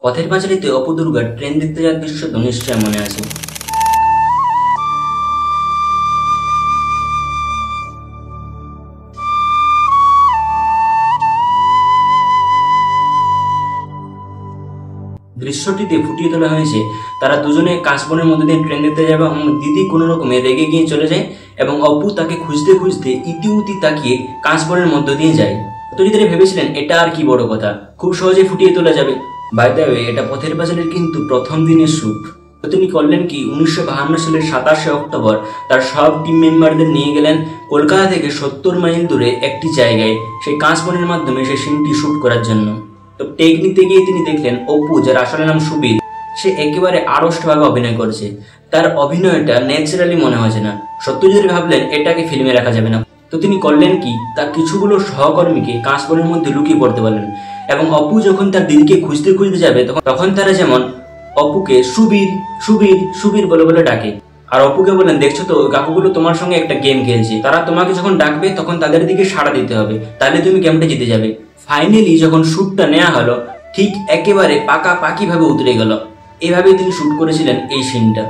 পথের পাঁচালীতে অপু দুর্গার ট্রেন দেখতে যাওয়ার দৃশ্য তো নিশ্চয় মনে আছে। দৃশ্যটিতে ফুটিয়ে তোলা হয়েছে তারা দুজনে কাশবনের মধ্যে দিয়ে ট্রেন দেখতে যাবে এবং দিদি কোনো রকমে রেগে গিয়ে চলে যায় এবং অপু তাকে খুঁজতে খুঁজতে ইতিউতি তাকিয়ে কাশবনের মধ্য দিয়ে যায়। তো যদি ভেবেছিলেন এটা আর কি বড় কথা, খুব সহজে ফুটিয়ে তোলা যাবে। বাই দ্য ওয়ে, এটা পথের পাঁচালীর কিন্তু প্রথম দিনের শ্যুট। তো তিনি করলেন কি, 1952 সালের 27শে অক্টোবর তার সব টিম মেম্বারদের নিয়ে গেলেন কলকাতা থেকে 70 মাইল দূরে একটি জায়গায় সেই কাশবনের মাধ্যমে সেই সিনটি শ্যুট করার জন্য। তো টেক নিতে গিয়ে তিনি দেখলেন অপু, যার আসলে নাম সুবীর, সে একেবারে আড়ষ্টভাবে অভিনয় করছে। তার অভিনয়টা ন্যাচারালি মনে হচ্ছে না। সত্যজিৎ ভাবলেন এটাকে ফিল্মে রাখা যাবে না। তো তিনি করলেন কি, তার কিছুগুলো সহকর্মীকে কাশবনের মধ্যে লুকিয়ে পড়তে বললেন এবং অপু যখন তার দিদিকে খুঁজতে খুঁজতে যাবে তখন তারা যেমন অপুকে সুবীর সুবীর সুবীর বলে বলে ডাকে। আর অপুকে বললেন, দেখছো তো কাকুগুলো তোমার সঙ্গে একটা গেম খেলছে, তারা তোমাকে যখন ডাকবে তখন তাদের দিকে সাড়া দিতে হবে, তাহলে তুমি গেমটা জিতে যাবে। ফাইনালি যখন শ্যুটটা নেওয়া হলো ঠিক একেবারে পাকাপাকি ভাবে উতরে গেল। এভাবেই তিনি শ্যুট করেছিলেন এই সিনটা।